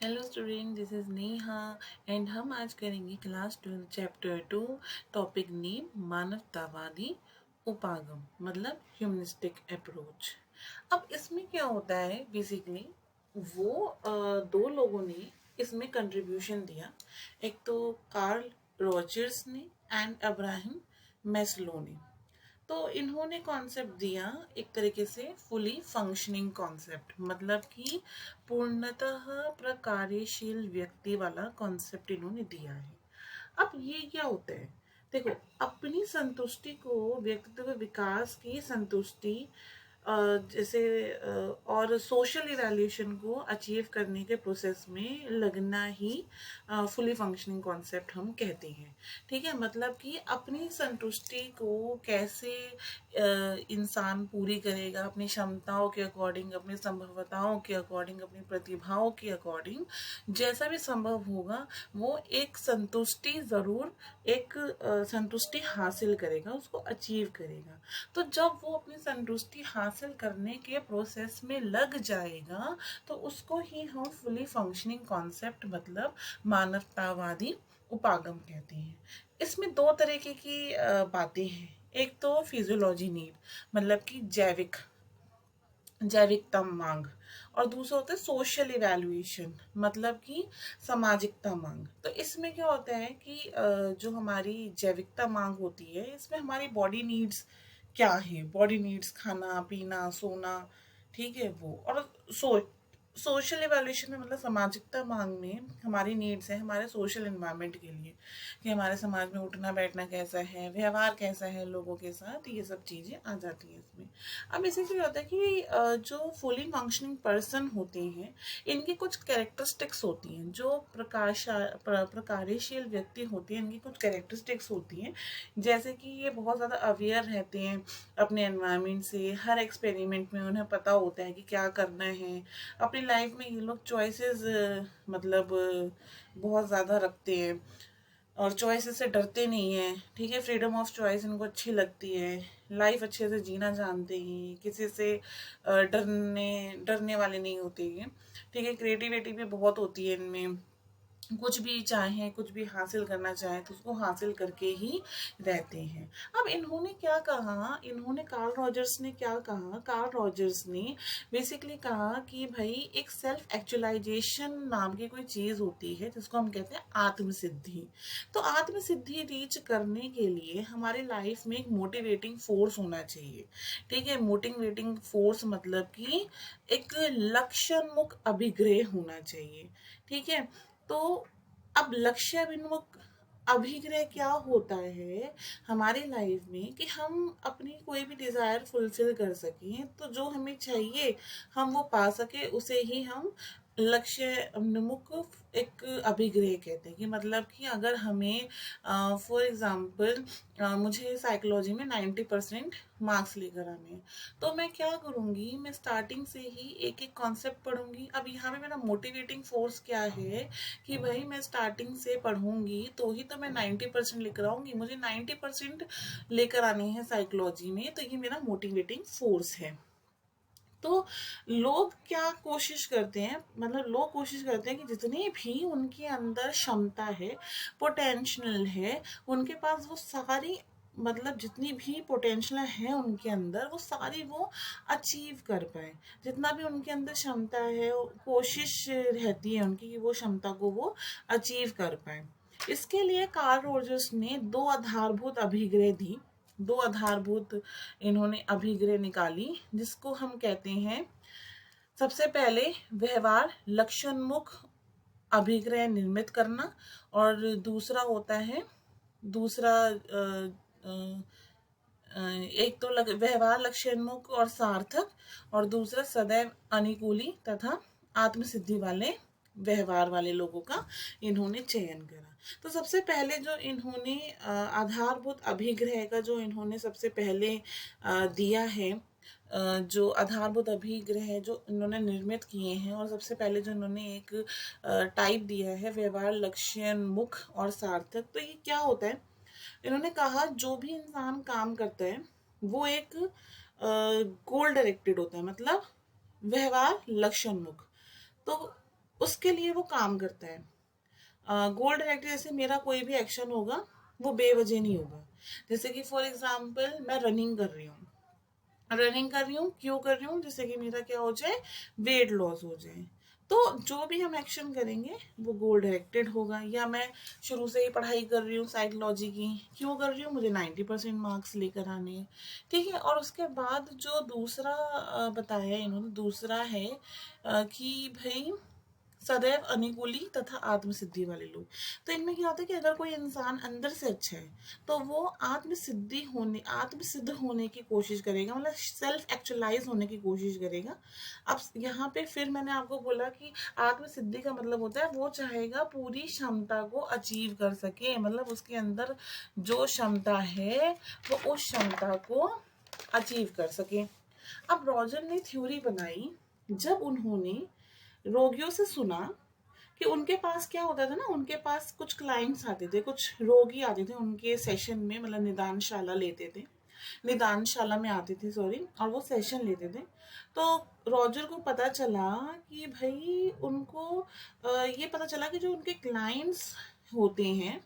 Hello student, this is Neha and हम आज करेंगे क्लास 12 चैप्टर 2 टॉपिक नेम मानवतावादी उपागम मतलब ह्यूमनिस्टिक अप्रोच। अब इसमें क्या होता है बेसिकली वो दो लोगों ने इसमें कंट्रीब्यूशन दिया। एक तो कार्ल रॉजर्स ने एंड अब्राहम मैस्लो ने। तो इन्होंने कॉन्सेप्ट दिया एक तरीके से फुली फंक्शनिंग कॉन्सेप्ट, मतलब कि पूर्णतः प्रकार्यशील व्यक्ति वाला कॉन्सेप्ट इन्होंने दिया है। अब ये क्या होता है, देखो, अपनी संतुष्टि को, व्यक्तित्व विकास की संतुष्टि जैसे और सोशल इवैल्यूएशन को अचीव करने के प्रोसेस में लगना ही फुली फंक्शनिंग कॉन्सेप्ट हम कहते हैं। ठीक है, मतलब कि अपनी संतुष्टि को कैसे इंसान पूरी करेगा अपनी क्षमताओं के अकॉर्डिंग, अपनी संभवताओं के अकॉर्डिंग, अपनी प्रतिभाओं के अकॉर्डिंग, जैसा भी संभव होगा वो एक संतुष्टि ज़रूर एक संतुष्टि हासिल करेगा, उसको अचीव करेगा। तो जब वो अपनी संतुष्टि हासिल करने के प्रोसेस में लग जाएगा तो उसको ही हम फुली फंक्शनिंग कॉन्सेप्ट मतलब मानवतावादी उपागम कहते हैं। इसमें दो तरीके की बातें हैं। एक तो फिजियोलॉजी नीड मतलब कि जैविकता मांग, और दूसरा होता है सोशल इवैल्यूएशन मतलब कि सामाजिकता मांग। तो इसमें क्या होता है कि जो हमारी जैविकता मांग होती है इसमें हमारी बॉडी नीड्स क्या है, बॉडी नीड्स खाना पीना सोना, ठीक है वो। और सो सोशल इवैल्यूएशन में मतलब सामाजिकता मांग में हमारी नीड्स है हमारे सोशल एनवायरनमेंट के लिए, कि हमारे समाज में उठना बैठना कैसा है, व्यवहार कैसा है लोगों के साथ, ये सब चीज़ें आ जाती हैं इसमें। अब इसे क्या होता है कि जो फुली फंक्शनिंग पर्सन होते हैं इनकी कुछ कैरेक्टरिस्टिक्स होती हैं। जो प्रकार्यशील व्यक्ति होते हैं इनकी कुछ कैरेक्टरिस्टिक्स होती हैं, जैसे कि ये बहुत ज़्यादा अवेयर रहते हैं अपने एनवायरनमेंट से। हर एक्सपेरिमेंट में उन्हें पता होता है कि क्या करना है। अपनी लाइफ में ये लोग चॉइसेस मतलब बहुत ज़्यादा रखते हैं और चॉइसेस से डरते नहीं हैं। ठीक है, फ्रीडम ऑफ चॉइस इनको अच्छी लगती है। लाइफ अच्छे से जीना जानते हैं, किसी से डरने डरने वाले नहीं होते हैं। ठीक है, क्रिएटिविटी भी बहुत होती है इनमें। कुछ भी चाहें, कुछ भी हासिल करना चाहें तो उसको हासिल करके ही रहते हैं। अब इन्होंने क्या कहा, इन्होंने कार्ल रॉजर्स ने क्या कहा, कार्ल रॉजर्स ने बेसिकली कहा कि भाई एक सेल्फ एक्चुअलाइजेशन नाम की कोई चीज़ होती है जिसको हम कहते हैं आत्मसिद्धि। तो आत्मसिद्धि रीच करने के लिए हमारे लाइफ में एक मोटिवेटिंग फोर्स होना चाहिए। ठीक है, मोटिवेटिंग फोर्स मतलब कि एक लक्ष्योन्मुख अभिग्रह होना चाहिए। ठीक है, तो अब लक्ष्याभिमुख अभिग्रह क्या होता है हमारी लाइफ में, कि हम अपनी कोई भी डिजायर फुलफिल कर सकें, तो जो हमें चाहिए हम वो पा सके, उसे ही हम लक्ष्य उन्मुख एक अभिग्रह कहते हैं। कि मतलब कि अगर हमें फॉर एग्जांपल मुझे साइकोलॉजी में 90% मार्क्स लेकर आने हैं, तो मैं क्या करूँगी, मैं स्टार्टिंग से ही एक एक कॉन्सेप्ट पढ़ूंगी। अब यहाँ पे मेरा मोटिवेटिंग फोर्स क्या है कि भाई मैं स्टार्टिंग से पढ़ूंगी तो ही तो मैं 90% लेकर आऊंगी। मुझे 90% लेकर आनी है साइकोलॉजी में, तो ये मेरा मोटिवेटिंग फोर्स है। तो लोग क्या कोशिश करते हैं, मतलब लोग कोशिश करते हैं कि जितनी भी उनके अंदर क्षमता है, पोटेंशियल है, उनके पास वो सारी, मतलब जितनी भी पोटेंशियल है उनके अंदर वो सारी वो अचीव कर पाए। जितना भी उनके अंदर क्षमता है कोशिश रहती है उनकी कि वो क्षमता को वो अचीव कर पाए। इसके लिए कार्ल रोजर्स ने दो आधारभूत अभिग्रह दी, दो आधारभूत इन्होंने अभिग्रह निकाली, जिसको हम कहते हैं सबसे पहले व्यवहार लक्ष्योन्मुख अभिग्रह निर्मित करना, और दूसरा होता है दूसरा एक तो व्यवहार लक्ष्योन्मुख और सार्थक, और दूसरा सदैव अनुकूली तथा आत्मसिद्धि वाले व्यवहार वाले लोगों का इन्होंने चयन करा। तो सबसे पहले जो इन्होंने आधारभूत अभिग्रह का जो इन्होंने सबसे पहले दिया है, जो आधारभूत अभिग्रह जो इन्होंने निर्मित किए हैं, और सबसे पहले जो इन्होंने एक टाइप दिया है व्यवहार लक्ष्योन्मुख और सार्थक। तो ये क्या होता है, इन्होंने कहा जो भी इंसान काम करता है वो एक गोल डायरेक्टेड होता है, मतलब व्यवहार लक्ष्योन्मुख। तो उसके लिए वो काम करता है। गोल डायरेक्टर जैसे मेरा कोई भी एक्शन होगा वो बेवजह नहीं होगा। जैसे कि फॉर एग्जाम्पल मैं रनिंग कर रही हूँ, क्यों कर रही हूँ, जिससे कि मेरा क्या हो जाए, वेट लॉस हो जाए। तो जो भी हम एक्शन करेंगे वो गोल डायरेक्टेड होगा। या मैं शुरू से ही पढ़ाई कर रही हूँ साइकोलॉजी की, क्यों कर रही हूँ, मुझे 90% मार्क्स लेकर आने हैं। ठीक है। और उसके बाद जो दूसरा बताया इन्होंने, दूसरा है कि भाई सदैव अनुकूली तथा आत्मसिद्धि वाले लोग। तो इनमें क्या होता है कि अगर कोई इंसान अंदर से अच्छा है तो वो आत्मसिद्ध होने की कोशिश करेगा, मतलब सेल्फ एक्चुअलाइज होने की कोशिश करेगा। अब यहाँ पे फिर मैंने आपको बोला कि आत्मसिद्धि का मतलब होता है वो चाहेगा पूरी क्षमता को अचीव कर सके, मतलब उसके अंदर जो क्षमता है वो उस क्षमता को अचीव कर सके। अब रॉजर ने थ्योरी बनाई जब उन्होंने रोगियों से सुना कि उनके पास क्या होता था ना, उनके पास कुछ क्लाइंट्स आते थे, कुछ रोगी आते थे उनके सेशन में, मतलब निदानशाला में आते थे, सॉरी, और वो सेशन लेते थे। तो रॉजर को पता चला कि भाई उनको ये पता चला कि जो उनके क्लाइंट्स होते हैं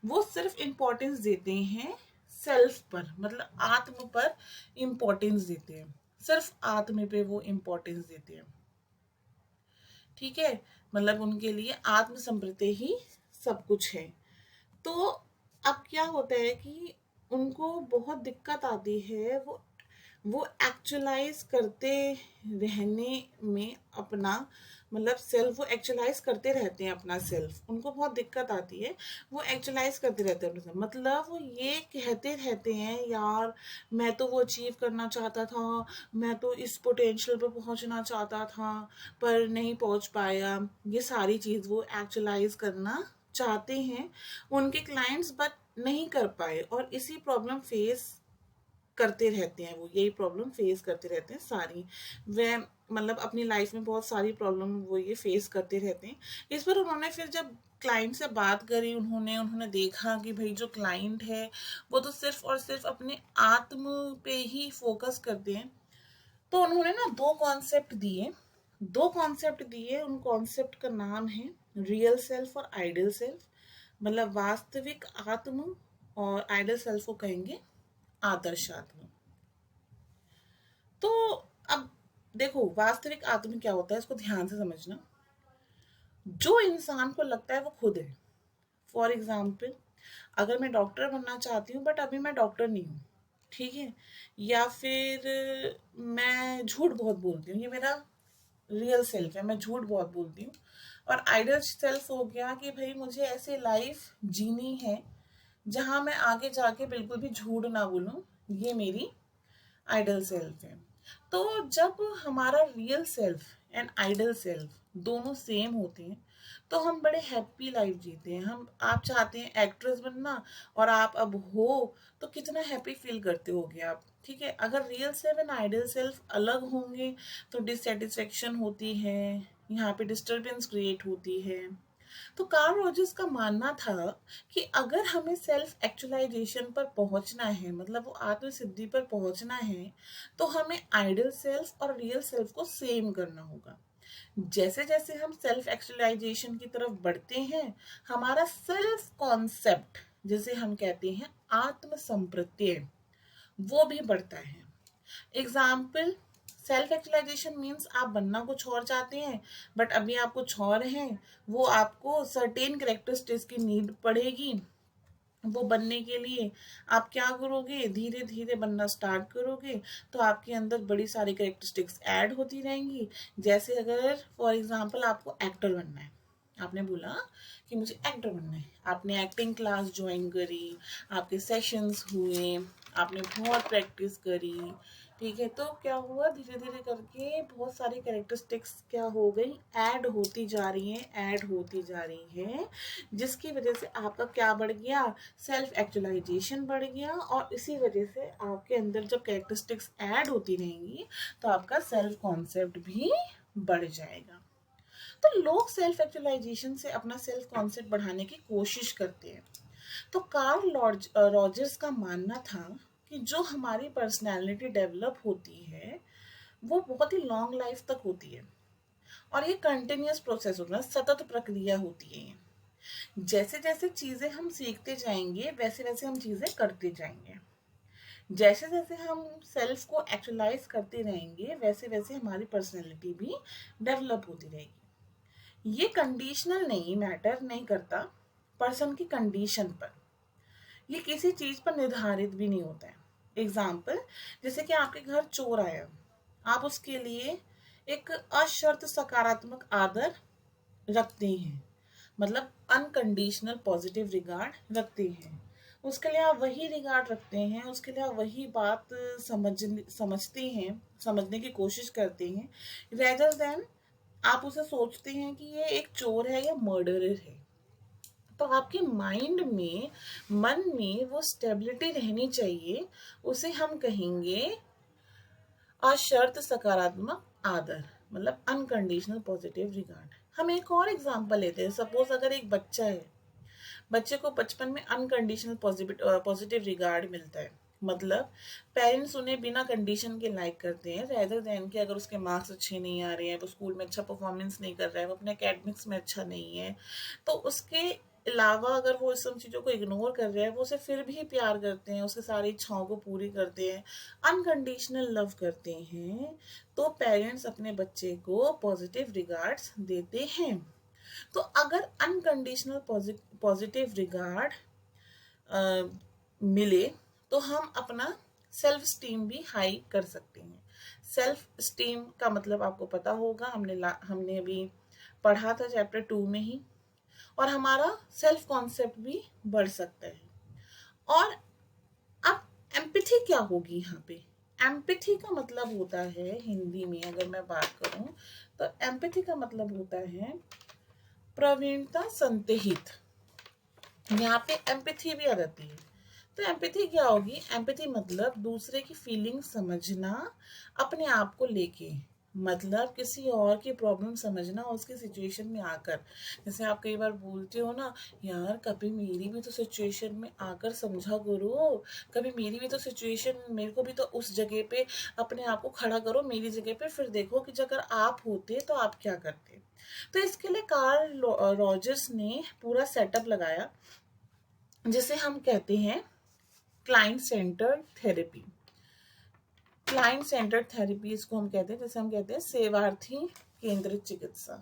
वो सिर्फ इम्पोर्टेंस देते हैं सेल्फ पर, मतलब आत्म पर इम्पोर्टेंस देते हैं, सिर्फ आत्म पे वो इम्पोर्टेंस देते हैं। ठीक है। मतलब उनके लिए आत्म संप्रति ही सब कुछ है। तो अब क्या होता है कि उनको बहुत दिक्कत आती है, वो एक्चुअलाइज करते रहने में अपना, मतलब सेल्फ, वो एक्चुअलाइज करते रहते हैं अपना सेल्फ, उनको बहुत दिक्कत आती है, वो एक्चुअलाइज करते रहते हैं अपना सेल्फ, मतलब वो ये कहते रहते हैं यार मैं तो वो अचीव करना चाहता था, मैं तो इस पोटेंशियल पर पहुंचना चाहता था पर नहीं पहुंच पाया। ये सारी चीज़ वो एक्चुअलाइज करना चाहते हैं उनके क्लाइंट्स, बट नहीं कर पाए, और इसी प्रॉब्लम फेस करते रहते हैं, वो यही प्रॉब्लम फेस करते रहते हैं सारी, वे मतलब अपनी लाइफ में बहुत सारी प्रॉब्लम वो ये फेस करते रहते हैं। इस पर उन्होंने फिर जब क्लाइंट से बात करी, उन्होंने देखा कि भाई जो क्लाइंट है वो तो सिर्फ और सिर्फ अपने आत्म पे ही फोकस करते हैं। तो उन्होंने ना दो कॉन्सेप्ट दिए। उन कॉन्सेप्ट का नाम है रियल सेल्फ और आइडियल सेल्फ, मतलब वास्तविक आत्म, और आइडियल सेल्फ को कहेंगे आदर्श आत्मा। तो अब देखो वास्तविक आत्मा क्या होता है, इसको ध्यान से समझना। जो इंसान को लगता है वो खुद है, फॉर एग्जाम्पल अगर मैं डॉक्टर बनना चाहती हूँ बट अभी मैं डॉक्टर नहीं हूँ, ठीक है, या फिर मैं झूठ बहुत बोलती हूँ, ये मेरा रियल सेल्फ है, मैं झूठ बहुत बोलती हूँ। और आइडियल सेल्फ हो गया कि भाई मुझे ऐसी लाइफ जीनी है जहाँ मैं आगे जाके बिल्कुल भी झूठ ना बोलूँ, ये मेरी आइडल सेल्फ है। तो जब हमारा real self and idol self दोनों सेम होते हैं तो हम बड़े हैप्पी लाइफ जीते हैं। हम आप चाहते हैं एक्ट्रेस बनना और आप अब हो तो कितना हैप्पी फील करते होगे आप। ठीक है। अगर real self and idol self अलग होंगे तो डिससेटिस्फेक्शन होती है, यहाँ पे डिस्टरबेंस क्रिएट होती है। तो कार्ल रॉजर्स का मानना था कि अगर हमें सेल्फ एक्चुअलाइजेशन पर पहुंचना है, मतलब वो आत्मसिद्धि पर पहुंचना है, तो हमें आइडियल सेल्फ और रियल सेल्फ को सेम करना होगा। जैसे जैसे हम सेल्फ एक्चुअलाइजेशन की तरफ बढ़ते हैं हमारा सेल्फ कॉन्सेप्ट, जिसे हम कहते हैं आत्म संप्रत्यय, वो भी बढ़ता है। एग्जाम्पल, सेल्फ एक्चुअलाइजेशन मीन्स आप बनना कुछ और चाहते हैं बट अभी आप कुछ और हैं, वो आपको सर्टेन करेक्टरिस्टिक्स की नीड पड़ेगी, वो बनने के लिए आप क्या करोगे, धीरे धीरे बनना स्टार्ट करोगे तो आपके अंदर बड़ी सारी करेक्टरिस्टिक्स ऐड होती रहेंगी। जैसे अगर फॉर एग्जांपल आपको एक्टर बनना है, आपने बोला कि मुझे एक्टर बनना है, आपने एक्टिंग क्लास ज्वाइन करी, आपके सेशंस हुए, आपने बहुत प्रैक्टिस करी, ठीक है, तो क्या हुआ, धीरे धीरे करके बहुत सारी कैरेक्टरिस्टिक्स क्या हो गई, ऐड होती जा रही हैं, ऐड होती जा रही हैं, जिसकी वजह से आपका क्या बढ़ गया, सेल्फ एक्चुअलाइजेशन बढ़ गया। और इसी वजह से आपके अंदर जब कैरेक्टरिस्टिक्स ऐड होती रहेंगी तो आपका सेल्फ कॉन्सेप्ट भी बढ़ जाएगा। तो लोग सेल्फ एक्चुअलाइजेशन से अपना सेल्फ कॉन्सेप्ट बढ़ाने की कोशिश करते हैं। तो कार्ल रॉजर्स का मानना था कि जो हमारी पर्सनैलिटी डेवलप होती है वो बहुत ही लॉन्ग लाइफ तक होती है और ये कंटिन्यूअस प्रोसेस होता है, सतत प्रक्रिया होती है ये। जैसे जैसे चीज़ें हम सीखते जाएंगे वैसे वैसे हम चीज़ें करते जाएंगे। जैसे जैसे हम सेल्फ को एक्चुअलाइज करते रहेंगे वैसे वैसे हमारी पर्सनैलिटी भी डेवलप होती रहेगी। ये कंडीशनल नहीं, मैटर नहीं करता पर्सन की कंडीशन पर, ये किसी चीज़ पर निर्धारित भी नहीं होता है। एग्जाम्पल, जैसे कि आपके घर चोर आया, आप उसके लिए एक अशर्त सकारात्मक आदर रखते हैं, मतलब अनकंडीशनल पॉजिटिव रिगार्ड रखते हैं। उसके लिए आप वही रिगार्ड रखते हैं, उसके लिए आप वही बात समझते हैं, समझने की कोशिश करते हैं, रेदर देन आप उसे सोचते हैं कि ये एक चोर है या मर्डरर है। तो आपके माइंड में, मन में वो स्टेबिलिटी रहनी चाहिए, उसे हम कहेंगे अशर्त सकारात्मक आदर, मतलब अनकंडीशनल पॉजिटिव रिगार्ड। हम एक और एग्जांपल लेते हैं। सपोज अगर एक बच्चा है, बच्चे को बचपन में अनकंडीशनल पॉजिटिव रिगार्ड मिलता है, मतलब पेरेंट्स उन्हें बिना कंडीशन के लाइक करते हैं, रेदर देन कि अगर उसके मार्क्स अच्छे नहीं आ रहे हैं, वो स्कूल में अच्छा परफॉर्मेंस नहीं कर रहा है, वो अपने एकेडमिक्स में अच्छा नहीं है, तो उसके अलावा अगर वो इस सब चीज़ों को इग्नोर कर रहे हैं, वो उसे फिर भी प्यार करते हैं, उसकी सारी इच्छाओं को पूरी करते हैं, अनकंडीशनल लव करते हैं, तो पेरेंट्स अपने बच्चे को पॉजिटिव रिगार्ड्स देते हैं। तो अगर अनकंडीशनल पॉजिटिव रिगार्ड मिले तो हम अपना सेल्फ स्टीम भी हाई कर सकते हैं। सेल्फ स्टीम का मतलब आपको पता होगा, हमने अभी पढ़ा था चैप्टर 2 में ही, और हमारा सेल्फ कॉन्सेप्ट भी बढ़ सकता है। और अब एम्पैथी क्या होगी यहाँ पे? एम्पैथी का मतलब होता है, हिंदी में अगर मैं बात करूं तो एम्पैथी का मतलब होता है प्रवीणता संतेहित। यहाँ पे एम्पैथी भी आ जाती है। तो एम्पैथी क्या होगी? एम्पैथी मतलब दूसरे की फीलिंग समझना, अपने आप को लेके, मतलब किसी और की प्रॉब्लम समझना उसकी सिचुएशन में आकर। जैसे आप कई बार बोलते हो ना, यार कभी मेरी भी तो सिचुएशन में आकर समझा करो, कभी मेरी भी तो सिचुएशन, मेरे को भी तो उस जगह पे अपने आप को खड़ा करो मेरी जगह पे, फिर देखो कि अगर आप होते तो आप क्या करते। तो इसके लिए कार्ल रॉजर्स ने पूरा सेटअप लगाया जिसे हम कहते हैं client centred therapy. Client centred therapy इसको हम कहते हैं, जैसे हम कहते हैं सेवार्थी केंद्रित चिकित्सा।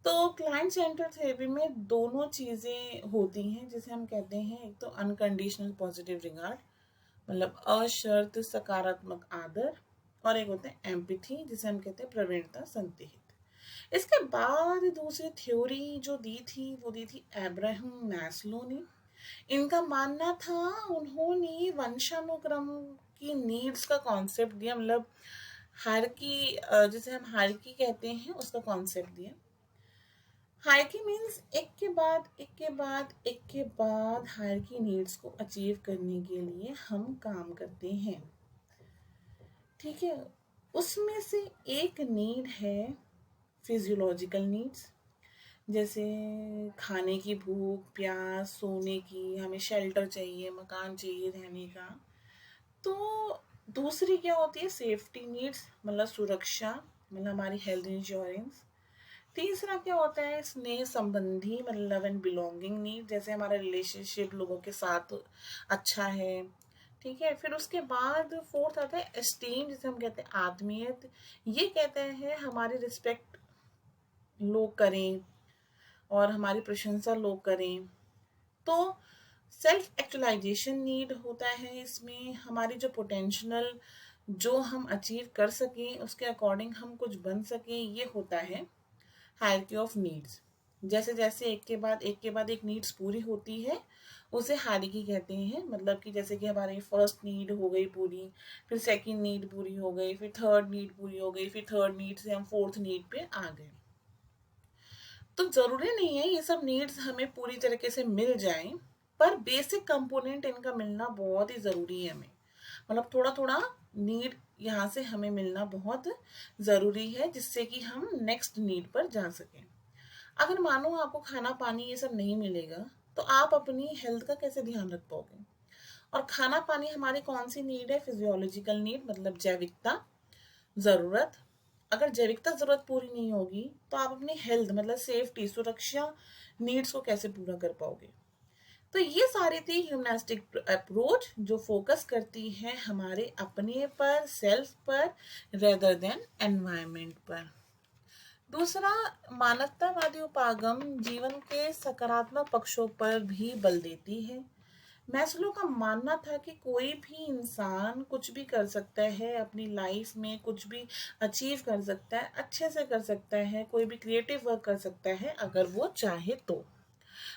तो क्लाइंट सेंटर्ड थेरेपी में दोनों चीज़ें होती हैं, जिसे हम कहते हैं एक तो अनकंडीशनल पॉजिटिव रिगार्ड, मतलब अशर्त सकारात्मक आदर, और एक होता है एम्पैथी जिसे हम कहते हैं प्रवीणता संतेहित। इसके बाद दूसरी थ्योरी जो दी थी वो दी थी अब्राहम मैस्लो ने। इनका मानना था, उन्होंने वंशानुक्रम की नीड्स का कॉन्सेप्ट दिया, मतलब हायरार्की, जिसे हम हायरार्की कहते हैं, उसका कॉन्सेप्ट दिया। हायरार्की मीन्स एक के बाद एक के बाद एक के बाद हायरार्की नीड्स को अचीव करने के लिए हम काम करते हैं, ठीक है। उसमें से एक नीड है फिजियोलॉजिकल नीड्स, जैसे खाने की भूख, प्यास, सोने की, हमें शेल्टर चाहिए, मकान चाहिए रहने का। तो दूसरी क्या होती है? सेफ्टी नीड्स, मतलब सुरक्षा, मतलब हमारी हेल्थ इंश्योरेंस। तीसरा क्या होता है? स्नेह संबंधी, मतलब लव एंड बिलोंगिंग नीड, जैसे हमारा रिलेशनशिप लोगों के साथ अच्छा है, ठीक है। फिर उसके बाद फोर्थ आता है एस्टीम, जिसे हम कहते हैं आत्मीयत। ये कहते हैं हमारी रिस्पेक्ट लोग करें और हमारी प्रशंसा लोग करें। तो सेल्फ एक्चुअलाइजेशन नीड होता है, इसमें हमारी जो पोटेंशियल, जो हम अचीव कर सकें उसके अकॉर्डिंग हम कुछ बन सकें, ये होता है हायरार्की ऑफ नीड्स। जैसे जैसे एक के बाद एक नीड्स पूरी होती है उसे हायरार्की कहते हैं, मतलब कि जैसे कि हमारी फर्स्ट नीड हो गई पूरी, फिर सेकंड नीड पूरी हो गई, फिर थर्ड नीड पूरी हो गई, फिर थर्ड नीड से हम फोर्थ नीड पे आ गए। तो जरूरी नहीं है ये सब नीड्स हमें पूरी तरीके से मिल जाएं, पर बेसिक कंपोनेंट इनका मिलना बहुत ही ज़रूरी है हमें, मतलब थोड़ा थोड़ा नीड यहाँ से हमें मिलना बहुत ज़रूरी है, जिससे कि हम नेक्स्ट नीड पर जा सकें। अगर मानो आपको खाना पानी ये सब नहीं मिलेगा तो आप अपनी हेल्थ का कैसे ध्यान रख पाओगे? और खाना पानी हमारी कौन सी नीड है? फिजियोलॉजिकल नीड, मतलब जैविकता, ज़रूरत, अगर जैविकता ज़रूरत पूरी नहीं होगी तो आप अपनी हेल्थ मतलब सेफ्टी सुरक्षा नीड्स को कैसे पूरा कर पाओगे। तो ये सारी थी ह्यूमनास्टिक अप्रोच जो फोकस करती है हमारे अपने पर, सेल्फ पर, रेदर देन एनवायरनमेंट पर। दूसरा, मानवतावादी उपागम जीवन के सकारात्मक पक्षों पर भी बल देती है। मैस्लो का मानना था कि कोई भी इंसान कुछ भी कर सकता है अपनी लाइफ में, कुछ भी अचीव कर सकता है, अच्छे से कर सकता है, कोई भी क्रिएटिव वर्क कर सकता है अगर वो चाहे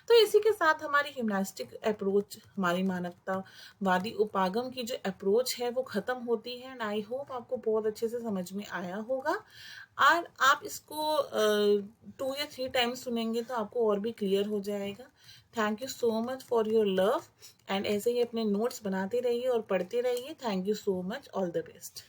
तो इसी के साथ हमारी हिम्नास्टिक अप्रोच, हमारी मानवतावादी उपागम की जो अप्रोच है वो ख़त्म होती है। एंड आई होप आपको बहुत अच्छे से समझ में आया होगा। और आप इसको 2 या 3 टाइम्स सुनेंगे तो आपको और भी क्लियर हो जाएगा। Thank you so much for your love. And ऐसे ही अपने नोट्स बनाते रहिए और पढ़ते रहिए। Thank you so much. All the best.